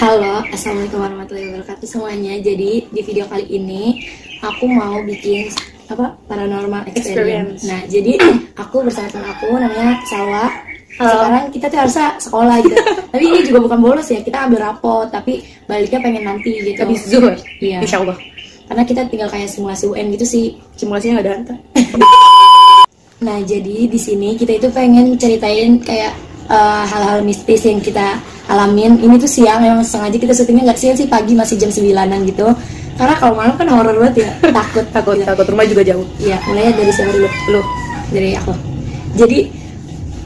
Halo, assalamualaikum warahmatullahi wabarakatuh semuanya. Jadi di video kali ini aku mau bikin paranormal experience. Nah, jadi aku bersama teman aku namanya Salwa. Sekarang kita tuh harusnya sekolah gitu. Tapi ini juga bukan bolos ya, kita ambil rapot. Tapi baliknya pengen nanti gitu. Habis zuhur. Iya. Insya Allah. Karena kita tinggal kayak simulasi UN gitu sih. Simulasinya nggak ada hantar. Nah, jadi di sini kita itu pengen ceritain kayak hal-hal mistis yang kita alamin. Ini tuh siang, memang sengaja kita syutingnya nggak siang sih, pagi masih jam 9-an gitu. Karena kalau malam kan horor banget ya, takut Takut rumah juga jauh. Iya, mulainya dari siapa dulu? Lu, dari aku. Jadi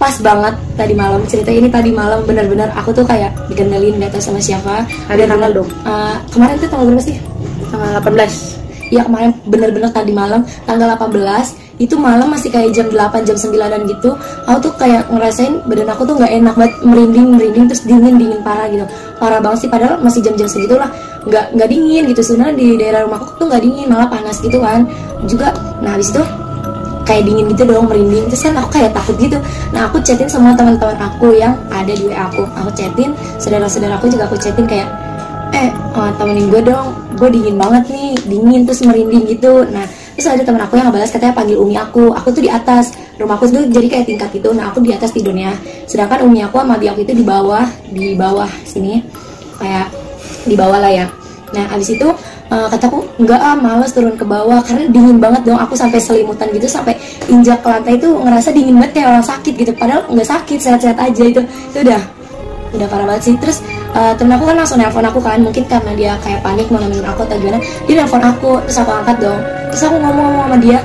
pas banget tadi malam, cerita ini tadi malam benar-benar aku tuh kayak dikenalin nggak tahu sama siapa. Ada tanggal dong? Kemarin tuh tanggal berapa sih? Tanggal 18. Iya, kemarin bener-bener tadi malam tanggal 18 itu malam masih kayak jam 8 jam 9-an gitu. Aku tuh kayak ngerasain badan aku tuh nggak enak banget, merinding terus dingin parah gitu, parah banget sih. Padahal masih jam-jam segitu lah, nggak dingin gitu sebenarnya. Di daerah rumahku tuh nggak dingin, malah panas gitu kan juga. Nah, habis itu kayak dingin gitu dong, merinding. Terus kan aku kayak takut gitu. Nah, aku chatin sama teman-teman aku yang ada di WA aku chatin, saudara-saudaraku juga aku chatin kayak temenin gue dong, gue dingin banget nih, dingin terus merinding gitu. Nah, terus ada teman aku yang ngebalas katanya panggil umi aku tuh di atas, rumahku tuh jadi kayak tingkat gitu. Nah, aku di atas tidurnya, sedangkan umi aku sama abi aku itu di bawah sini, kayak di bawah lah ya. Nah, abis itu kataku enggak males turun ke bawah karena dingin banget dong. Aku sampai selimutan gitu, sampai injak ke lantai itu ngerasa dingin banget kayak orang sakit gitu, padahal nggak sakit, sehat-sehat aja. Itu udah parah banget sih. Terus temen aku kan langsung nelpon aku kan, mungkin karena dia kayak panik mau nemenin aku atau gimana, dia nelpon aku. Terus aku angkat dong, terus aku ngomong sama dia,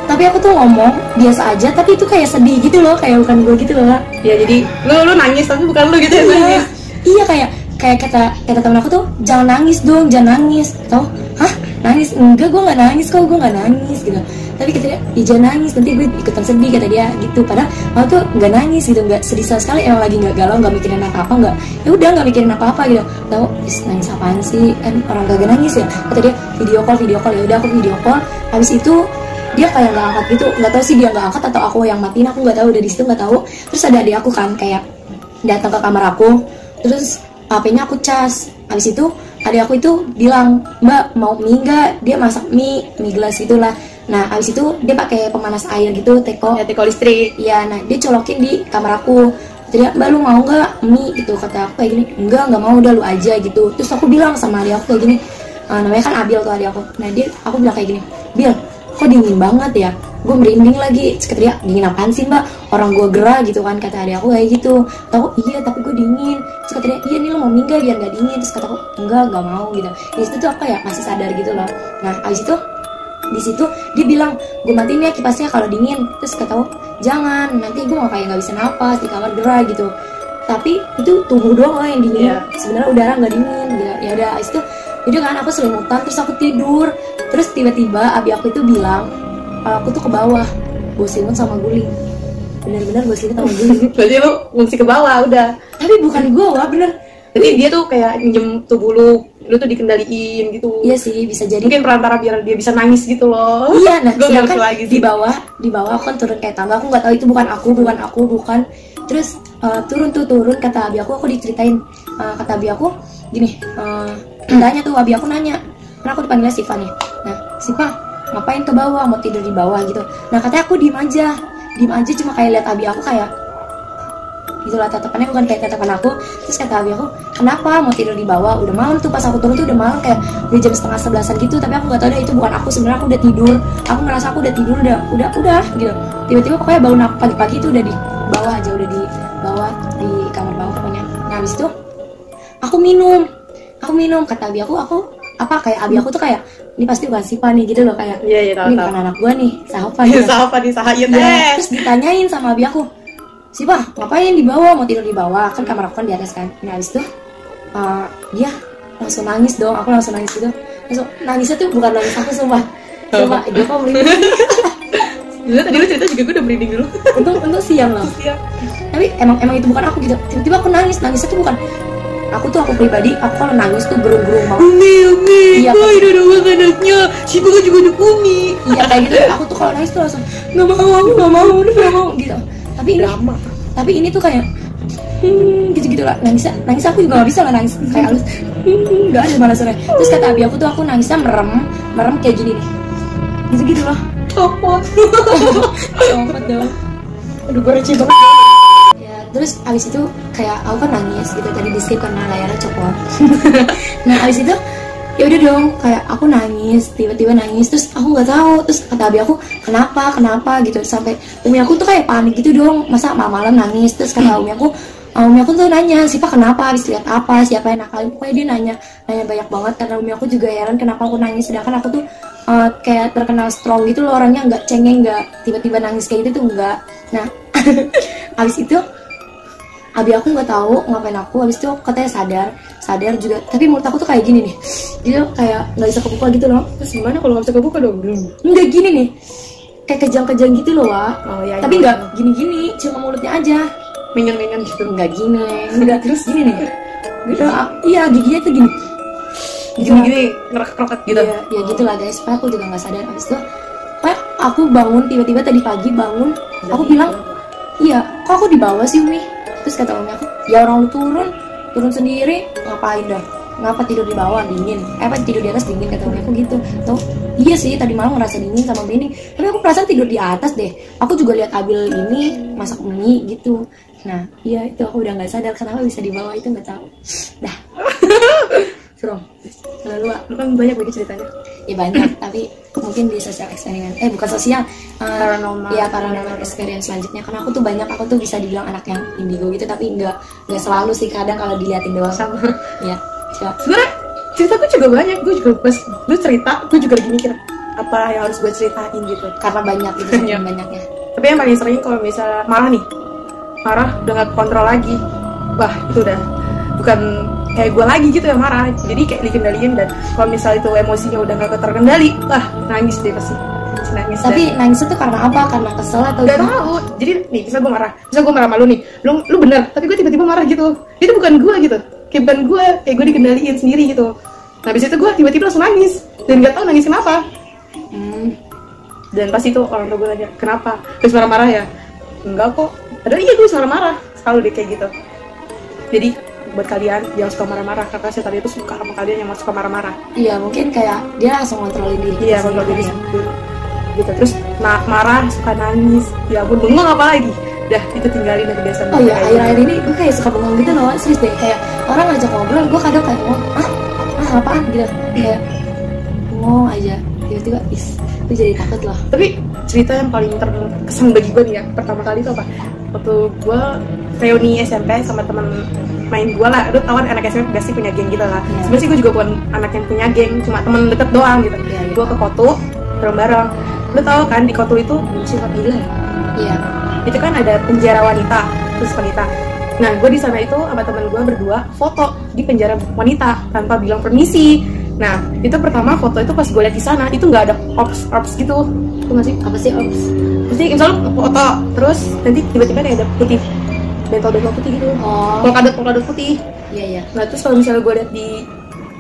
tapi aku tuh ngomong biasa aja, tapi itu kayak sedih gitu loh, kayak bukan gue gitu loh. Ya jadi lu nangis tapi bukan lu gitu ya. Nangis. Iya, kayak kata temen aku tuh, jangan nangis dong, jangan nangis. Tau? Hah? Nangis? Enggak, gue nggak nangis kok, gue nggak nangis gitu. Tapi kata dia, ya jangan nangis, nanti gue ikutan sedih, kata dia gitu. Padahal aku tuh nggak nangis gitu, nggak sedih sama sekali, emang lagi nggak galau, nggak mikirin apa-apa, ya udah nggak mikirin apa-apa gitu. Tahu? Nangis apaan sih? Kan orang kagak nangis ya. Kata dia video call, ya udah aku video call. Habis itu dia kayak nggak angkat gitu, nggak tahu sih dia nggak angkat atau aku yang matiin, aku nggak tahu. Udah di situ nggak tahu. Terus ada adik aku kan kayak datang ke kamar aku, terus HP-nya aku cas. Habis itu adik aku itu bilang, "Mbak, mau mie nggak?" Dia masak mie gelas itulah. Nah, habis itu dia pakai pemanas air gitu, teko listrik. Iya, nah dia colokin di kamar aku. Jadi, "Mbak, lu mau nggak mie?" gitu. Kata aku kayak gini, nggak mau, udah lu aja gitu. Terus aku bilang sama adik aku kayak gini, namanya kan Abil tuh adik aku. Nah, aku bilang kayak gini, "Bil, kok dingin banget ya? Gue merinding lagi." Terus kata dia, "Dingin apaan sih, Mbak? Orang gue gerah gitu kan." Kata adik aku kayak gitu. Tahu? Iya, tapi gue dingin. Terus kata dia, "Iya nih, lo mau mie nggak biar nggak dingin?" Terus kata aku, nggak mau gitu. Di situ tuh aku ya masih sadar gitu loh. Nah, abis itu di situ dia bilang, "Gue matiin ya kipasnya kalau dingin." Terus kata aku, "Jangan, nanti gue mau kayak nggak bisa napas di kamar gerah gitu." Tapi itu tubuh doang loh yang dingin. Sebenarnya udara nggak dingin gitu. Ya udah, abis itu jadi kan aku selimutan, terus aku tidur. Terus tiba-tiba abi aku itu bilang, aku tuh ke bawah, gue selimut sama guling. Bener-bener gue selimut sama guling. Berarti lu ngungsi ke bawah udah. Tapi bukan gue, bener. Jadi dia tuh kayak minjem tubuh lu tuh dikendaliin gitu. Iya sih, bisa jadi. Mungkin perantara biar dia bisa nangis gitu loh. Iya, nah sedangkan lagi di bawah aku kan turun kayak tangga. Aku nggak tahu itu bukan aku. Terus turun kata abi aku diceritain. Kata abi aku gini, tanya tuh abi aku nanya, karena aku dipanggilnya Siva nih. Nah, Siva ngapain ke bawah, mau tidur di bawah gitu. Nah, katanya aku diem aja cuma kayak lihat abi aku kayak gitulah, tatapannya bukan kayak tatapan aku. Terus kata abi aku, "Kenapa mau tidur di bawah? Udah malam tuh." Pas aku turun tuh udah malam, kayak udah jam 10:30 gitu. Tapi aku nggak tahu deh itu bukan aku. Sebenarnya aku udah tidur, aku ngerasa aku udah tidur, udah gitu. Tiba-tiba pokoknya bangun aku pagi-pagi itu udah di bawah aja, udah di bawah di kamar bawah pokoknya. Nah, habis itu aku minum kata abi aku apa kayak abi aku tuh kayak, ini pasti bukan Sipa nih gitu loh, kayak ini bukan anak gua nih, Sahafa gitu. Sahafa nih, Sahayin Terus ditanyain sama abi aku, "Sipa, ngapain di bawah? Mau tidur di bawah?" Kan kamar aku kan di atas kan. Nah, habis itu dia langsung nangis dong. Aku langsung nangis gitu. Langsung nangisnya tuh bukan nangis aku, sumpah dia kok merinding. Dulu tadi lu cerita juga gue udah merinding dulu. Untung siang loh. Tapi emang itu bukan aku gitu. Tiba-tiba aku nangisnya tuh bukan aku pribadi. Aku kalau nangis tuh gerung-gerung banget. Umi, kok ini ada uang anaknya. Si Bang juga ada Umi. Iya, kayak gitu. Aku tuh kalau nangis tuh langsung nggak mau gitu. Tapi ini tuh kayak gitu lah, nangis aku juga nggak bisa lah nangis kayak halus, nggak ada malah suaranya. Terus kata abi aku tuh aku nangisnya merem kayak gini nih, gitu loh. Copot. Copot dong. Aduh, gue receh banget. Ya, terus abis itu kayak aku kan nangis gitu, tadi di skip karena layarnya copot. Nah abis itu ya udah dong, kayak aku nangis, tiba-tiba nangis, terus aku nggak tahu, terus kata abi aku kenapa gitu, sampai umi aku tuh kayak panik gitu dong, masa malam nangis. Terus kata umi aku tuh nanya Sipa kenapa, habis lihat apa, siapa yang nakalin, pokoknya dia nanya banyak banget, karena umi aku juga heran kenapa aku nangis, sedangkan aku tuh kayak terkenal strong gitu loh orangnya, nggak cengeng, nggak tiba-tiba nangis kayak gitu tuh enggak. Nah habis itu abi aku nggak tahu ngapain aku, habis itu katanya sadar juga, tapi menurut aku tuh kayak gini nih, dia kayak nggak bisa kebuka gitu loh. Terus gimana kalau nggak bisa kebuka dong? Nggak gini nih, kayak kejang-kejang gitu loh, Wak. Oh, ya, tapi nggak gini-gini, cuma mulutnya aja menyen gitu. Nggak gini, nggak terus gini nih, gitu. Iya giginya tuh gini gini ngeroket gitu. Ya gitulah guys, padahal aku juga nggak sadar. Habis itu kayak aku bangun tiba-tiba tadi pagi bangun, aku bilang iya kok aku di bawah sih Umi. Terus kata umi aku, ya orang lu turun sendiri, ngapain dah? Ngapa tidur di bawah dingin? Apa tidur di atas dingin, kata umi aku gitu. Tuh, iya sih tadi malam ngerasa dingin sama Bening, tapi aku perasaan tidur di atas deh. Aku juga lihat Abil ini masak mie gitu. Nah, iya itu aku udah nggak sadar kenapa bisa di bawah itu, nggak tahu. Dah. Serem. Lalu Lu kan banyak begitu ceritanya. ya banyak, tapi mungkin di sosial eksperimen, bukan sosial, Paranormal. ya paranormal experience selanjutnya. Karena aku tuh bisa dibilang anak yang indigo gitu, tapi nggak selalu sih, kadang kalau diliatin doang. Sama. Ya coba. Sebenarnya ceritaku juga banyak, gue juga pas lu cerita, gue juga lagi mikir apa yang harus gue ceritain gitu. Karena banyak gitu, Banyak. banyaknya. Tapi yang paling sering kalau misalnya marah udah nggak kontrol lagi, wah itu udah bukan kayak gue lagi gitu yang marah, jadi kayak dikendaliin. Dan kalau misalnya itu emosinya udah nggak terkendali, wah nangis deh pasti. Nangis. Tapi nangis itu karena apa? Karena kesel atau nggak tahu. Jadi nih, misal gue marah sama lu nih, lu bener, tapi gue tiba-tiba marah gitu, itu bukan gue gitu, kayak bukan gue, kayak gue dikendaliin sendiri gitu. Nah habis itu gue tiba-tiba langsung nangis dan nggak tahu nangis kenapa. Dan pas itu orang tua gue nanya kenapa, terus marah-marah ya? Enggak kok, padahal iya gue marah-marah selalu deh kayak gitu. Jadi buat kalian jangan suka marah-marah, karena saya tadi itu suka sama kalian yang suka marah-marah. Iya mungkin kayak dia langsung kontrolin diri. Iya, kontrol diri gitu. Terus marah suka nangis, ya ampun bengong apalagi, dah itu tinggalin aja biasa. Oh iya, akhir-akhir ini gue kayak suka bengong gitu loh, serius deh. Kayak orang ngajak ngobrol, gue kadang kayak ngomong apaan gitu, kayak bengong aja, tiba-tiba gue jadi takut loh. Tapi cerita yang paling terkesan bagi gue nih ya, pertama kali itu apa? Waktu gue reuni SMP sama teman main gue lah, lu tau kan anak SMP pasti punya geng gitu lah. Sebenarnya sih gue juga bukan anak yang punya geng, cuma temen deket doang gitu. Gue ke Kotu bareng-bareng. Lu tau kan di Kotu itu Sifat gila ya? Iya. Itu kan ada penjara wanita, khusus wanita. Nah gue di sana itu sama teman gue berdua foto di penjara wanita tanpa bilang permisi. Nah itu pertama foto itu pas gue liat di sana itu nggak ada ops gitu, itu nggak sih? Apa sih ops? Pasti misalnya foto terus nanti tiba-tiba kayak ada putih, bentol putih gitu. Oh. Polkadot putih. Iya. Nah terus kalau misalnya gue liat di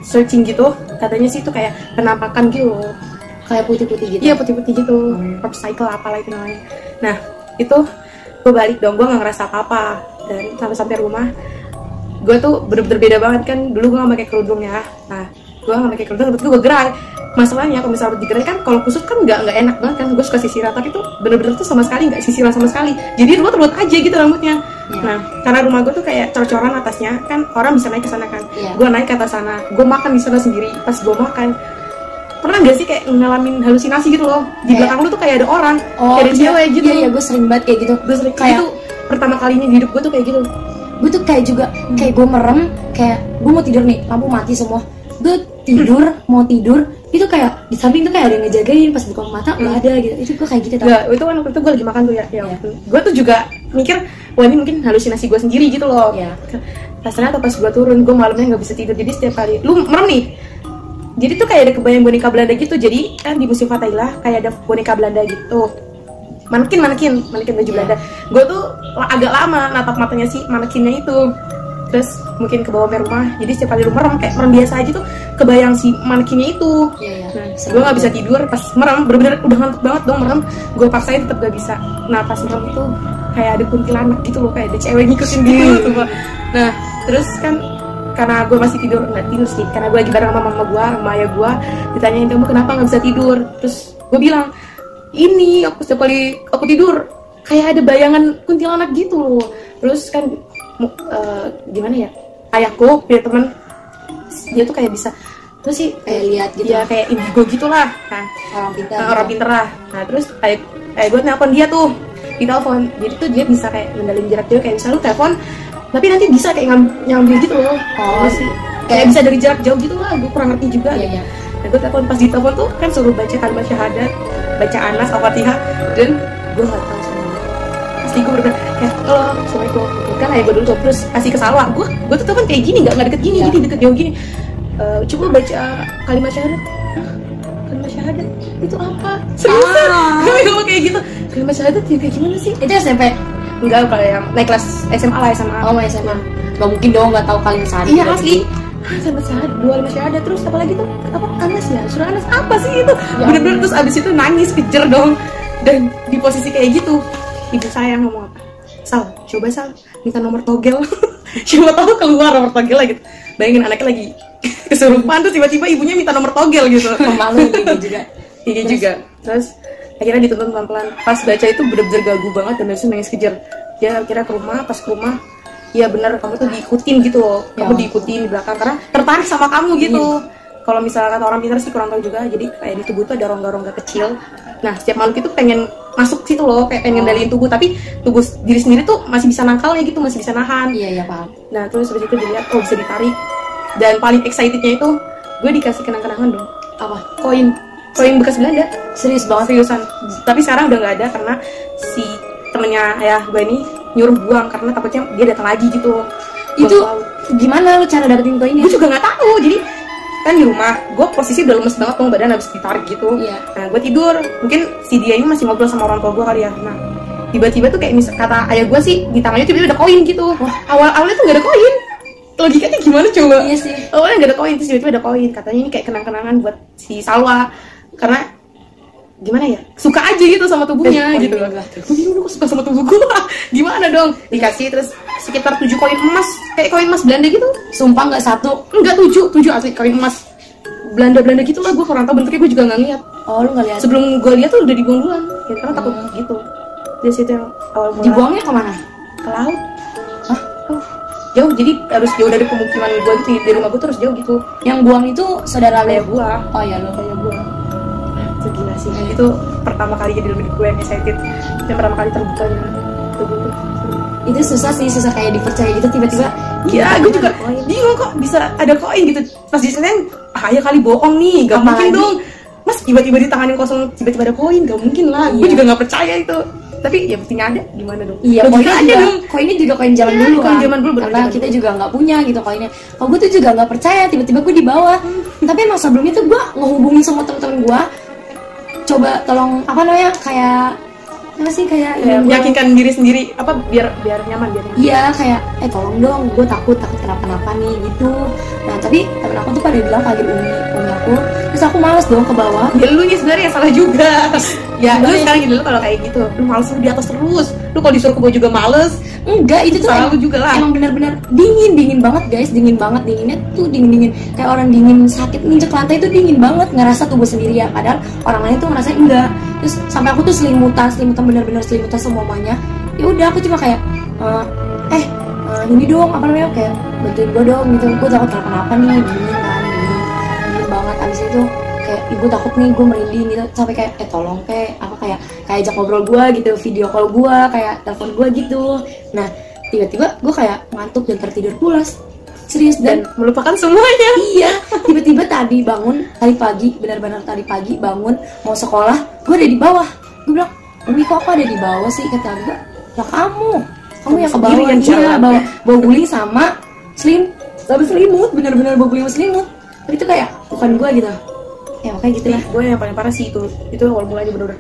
searching gitu, katanya sih itu kayak penampakan gitu loh. Kayak putih-putih gitu. Iya putih-putih gitu, upcycle apalah itu namanya. Nah itu gue balik dong, gue nggak ngerasa apa-apa. Dan sampai rumah gue tuh bener-bener beda banget kan. Dulu gue nggak pakai kerudung ya. Nah gue nggak pakai kerudung, tapi gue gerai. Masalahnya kalau misalnya digerai kan, kalau kusut kan nggak enak banget kan. Gue suka sisiran, tapi tuh bener-bener tuh sama sekali nggak sisiran sama sekali. Jadi ruwet aja gitu rambutnya. Nah karena rumah gue tuh kayak cor-coran atasnya kan, orang bisa naik ke sana kan. Gue naik ke atas sana, gue makan di sana sendiri. Pas gue makan, pernah gak sih kayak ngalamin halusinasi gitu loh, di belakang lu tuh kayak ada orang, kayak ada cewek gitu. Iya gue sering banget kayak gitu. Gue sering kayak itu pertama kalinya di hidup gue tuh kayak gitu. Gue tuh kayak juga kayak gue merem, kayak gue mau tidur nih, lampu mati semua, gue tidur mau tidur, itu kayak di samping tuh kayak ada yang ngejagain, pas buka mata nggak ada gitu. Itu gue kayak gitu tau. Nggak, itu kan waktu itu gue lagi makan tuh ya. Gue tuh juga mikir, wah ini mungkin halusinasi gue sendiri gitu loh. Rasanya pas gue turun, gue malamnya nggak bisa tidur. Jadi setiap kali lu merem nih, jadi tuh kayak ada kebayang boneka Belanda gitu. Jadi kan di Museum Fatailah kayak ada boneka Belanda gitu, manekin baju Belanda. Gue tuh agak lama natap matanya si manekinnya itu. terus mungkin ke bawah rumah, jadi setiap kali lu merem kayak merem biasa aja tuh kebayang si manekinnya itu. Iya. Nah, gue nggak bisa tidur pas merem, bener-bener udah ngantuk banget dong merem, gue paksain tetap gak bisa. Nah pas merem itu kayak ada kuntilanak gitu loh, kayak ada cewek ngikutin gitu tuh. Nah terus kan karena gue masih nggak tidur sih, karena gue lagi bareng sama mama gue, sama ayah gue, ditanyain kamu kenapa nggak bisa tidur, terus gue bilang ini aku setiap kali aku tidur kayak ada bayangan kuntilanak gitu loh. Terus kan gimana ya, ayahku punya teman, dia tuh kayak bisa terus sih kayak lihat gitu ya, kayak indigo gitulah kan, orang pinter lah. Nah terus kayak gue nelpon dia tuh di telepon, jadi tuh dia bisa kayak ngendalin jarak jauh, kayak misalnya lu telepon tapi nanti bisa kayak ngambil gitu loh. Sih kayak bisa dari jarak jauh gitu lah, gue kurang ngerti juga. Iya. Nah gue telepon, pas di telepon tuh kan suruh baca kalimat syahadat, baca Anas Al-Fatihah, dan gue nggak tahu semua. Pasti gue bener kayak assalamualaikum kan ayah gue dulu tuh, terus kasih ke Salwa, gue tuh telepon kayak gini, nggak deket gini, jadi deket jauh gini. Coba baca kalimat syahadat. Kalimat syahadat itu apa? Seriusan? Gue ngomong kayak gitu. Kalimat syahadat ya kayak gimana sih? Itu SMP? Enggak, kalau yang naik kelas SMA lah, SMA. Oh, SMA. Gak mungkin dong nggak tahu kalimat syahadat. Iya asli. Kalimat syahadat, 2 kalimat syahadat, terus apa lagi tuh? Apa Anas ya? Surah Anas apa sih itu? Ya, bener-bener terus abis itu nangis kejer dong. Dan di posisi kayak gitu, ibu saya ngomong apa? Sal, coba Sal, minta nomor togel. Siapa tahu keluar nomor togel gitu. Bayangin anaknya lagi kesurupan, terus tiba-tiba ibunya minta nomor togel gitu. Pemalu gitu juga. Iya juga. Terus akhirnya dituntun pelan-pelan. Pas baca itu bener-bener gagu banget dan langsung nangis kejer. Dia akhirnya ke rumah, pas ke rumah, iya bener kamu tuh diikutin gitu loh. Kamu diikutin di belakang karena tertarik sama kamu gitu. Kalau misalnya kata orang pintar sih kurang tahu juga. Jadi kayak di tubuh tuh ada rongga-rongga kecil. Nah setiap makhluk itu pengen masuk situ loh, kayak pengen ngendaliin tubuh, tapi tubuh diri sendiri tuh masih bisa nangkalnya gitu, masih bisa nahan. Iya paham. Nah terus habis itu dilihat, oh bisa ditarik. Dan paling excitednya itu gue dikasih kenang-kenangan dong. Apa? Koin bekas Belanda. Serius banget? Seriusan. Tapi sekarang udah nggak ada karena si temennya ayah gue ini nyuruh buang karena takutnya dia datang lagi gitu. Itu gimana lu cara dapetin koinnya? Gue juga nggak tahu. Jadi kan di rumah gue posisi udah lemes banget dong, badan habis ditarik gitu. Iya. Nah gue tidur, mungkin si dia ini masih ngobrol sama orang tua gue kali ya. Nah tiba-tiba tuh kayak kata ayah gue sih, di tangannya tiba-tiba ada koin gitu. Wah, awalnya tuh nggak ada koin. Logikanya gimana coba? Iya sih. Awalnya nggak ada koin, terus tiba-tiba ada koin. Katanya ini kayak kenang-kenangan buat si Salwa, karena gimana ya, suka aja gitu sama tubuhnya gitu. Gue bingung, kok suka sama tubuh gue. Gimana dong? Dikasih terus sekitar 7 koin emas, kayak koin emas Belanda gitu. Sumpah nggak 1? Enggak, 7 asli koin emas Belanda gitu lah. Gue kurang tahu bentuknya, gue juga nggak ngeliat. Oh, lu nggak lihat? Sebelum gue lihat tuh udah dibuang duluan, ya, karena takut gitu. Dari situ yang awal mulai. Dibuangnya kemana? Ke laut. Hah? Jauh, jadi harus jauh dari pemukiman gue gitu, dari rumah gue tuh harus jauh gitu. Yang buang itu saudara Ayah lu? gue. Oh iya, lu. Ayah gue. Itu gila sih, itu pertama kali jadi hidup gue yang excited, yang pertama kali terbukanya tubuh tuh. Itu susah kayak dipercaya gitu tiba-tiba. Iya, gue juga bingung kok bisa ada koin gitu. Pas diceritain, ayah kali bohong nih, gak mungkin dong. Mas tiba-tiba di tangan yang kosong tiba-tiba ada koin, gak mungkin lah. Gue juga gak percaya itu. Tapi ya buktinya ada, gimana dong? Iya, koinnya juga koin zaman dulu kan. Koin zaman dulu, karena kita juga nggak punya gitu koinnya. Kalau gue tuh juga nggak percaya, tiba-tiba gue di bawah. Tapi emang sebelumnya tuh gue ngehubungin sama temen-temen gue, coba tolong apa namanya, kayak apa sih, kayak ya, meyakinkan diri sendiri apa biar nyaman. Iya, kayak tolong dong, gue takut kenapa-napa nih gitu. Nah tapi temen aku tuh pada bilang panggil umi aku, terus aku males dong ke bawah. Ya lu nih sebenarnya salah juga. Ya lu sekarang gini, lu kalau kayak gitu lu males di atas terus, lu kalau disuruh ke bawah juga males. Enggak, itu tuh salah lu juga lah. Emang benar-benar dingin banget guys, dingin banget, dinginnya tuh dingin kayak orang dingin sakit nginjek lantai itu dingin banget, ngerasa tubuh sendiri ya, padahal orang lain tuh ngerasain enggak. Terus sampai aku tuh selimutan benar-benar selimutan semuanya. Ya udah aku cuma kayak ini dong apa namanya, kayak bantuin gue dong gitu, gue takut kenapa-napa nih, dingin banget. Abis itu kayak ibu takut nih, gue merinding gitu, sampai kayak tolong kayak ajak ngobrol gue gitu, video call gue, kayak telepon gue gitu. Nah tiba-tiba gue kayak ngantuk dan tertidur pulas, serius, dan melupakan semuanya. Iya, tiba-tiba tadi pagi benar-benar tadi pagi bangun mau sekolah, gue ada di bawah. Gue bilang, umi kok aku ada di bawah sih? Kata gue, lah kamu yang ke bawah, iya, bawa guling sama selimut, benar-benar bawa guling sama selimut. Tapi itu kayak bukan gue gitu. Ya makanya gitu lah. Gue yang paling parah sih itu awal mulanya bener-bener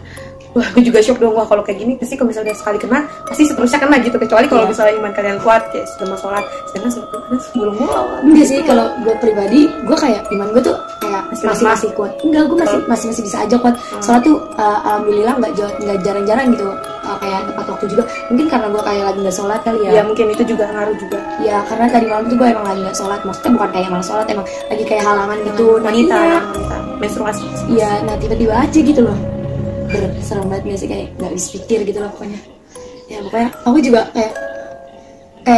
wah gue juga shock dong, wah kalau kayak gini pasti kalau misalnya udah sekali kena pasti seterusnya kena gitu, kecuali kalau misalnya iman kalian kuat kayak sudah mau sholat, sedangkan sebelum mulai enggak sih, kalau gue pribadi gue kayak iman gue tuh kayak masih kuat. Enggak, gue masih bisa aja kuat. Sholat tuh alhamdulillah nggak jarang-jarang gitu, kayak tepat waktu juga. Mungkin karena gue kayak lagi nggak sholat kali ya. Ya mungkin itu juga ngaruh juga. Ya karena tadi malam tuh gue emang lagi nggak sholat, maksudnya bukan kayak malas sholat, emang lagi kayak halangan gitu. Wanita, Iya. menstruasi. Iya, nah tiba-tiba aja gitu loh. Serem banget gak sih, kayak nggak habis pikir gitu loh pokoknya. Ya pokoknya aku juga kayak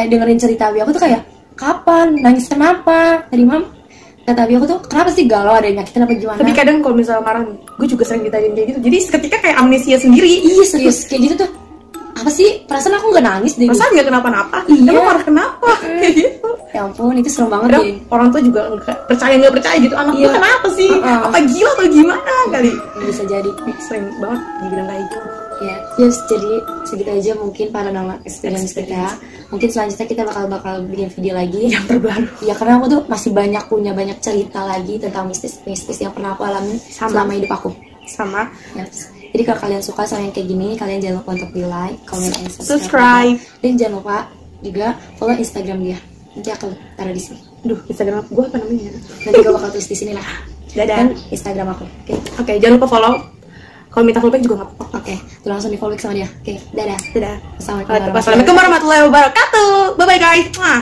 dengerin cerita Abi aku tuh kayak, kapan nangis kenapa? Tadi mam kata Abi aku tuh, kenapa sih galau, ada yang nyakitin apa gimana? Tapi kadang kalau misalnya marah nih, gue juga sering ditanyain kayak gitu. Jadi seketika kayak amnesia sendiri. Iya serius kayak gitu tuh. Apa sih, perasaan aku nggak nangis deh. Perasaan nggak kenapa-napa. Iya. Emang marah kenapa? Kayak gitu. Ya ampun, itu serem banget Kadang deh. orang tua juga nggak percaya gitu. Anak gue Iya. kenapa sih? Apa gila atau gimana kali? Bisa jadi. Sering banget dibilang kayak gitu. Ya, yes, jadi segitu aja mungkin paranormal experience kita. Mungkin selanjutnya kita bakal bikin video lagi Yang terbaru. ya, karena aku tuh masih punya banyak cerita lagi tentang mistis yang pernah aku alami selama hidup aku. Sama. Yes. Jadi kalau kalian suka sama yang kayak gini, kalian jangan lupa untuk di like, comment, and Subscribe. dan jangan lupa juga follow Instagram dia. Nanti aku taruh di sini. Duh, Instagram gue apa namanya? Nanti gue bakal tulis di sini lah. Dadah. Dan Instagram aku. Oke. Oke, jangan lupa follow. Kalau minta follow back juga nggak apa-apa. Oke, tuh langsung di follow sama dia. Oke, dadah. Dadah. Assalamualaikum Wassalamualaikum warahmatullahi wabarakatuh. Bye bye guys. Mwah.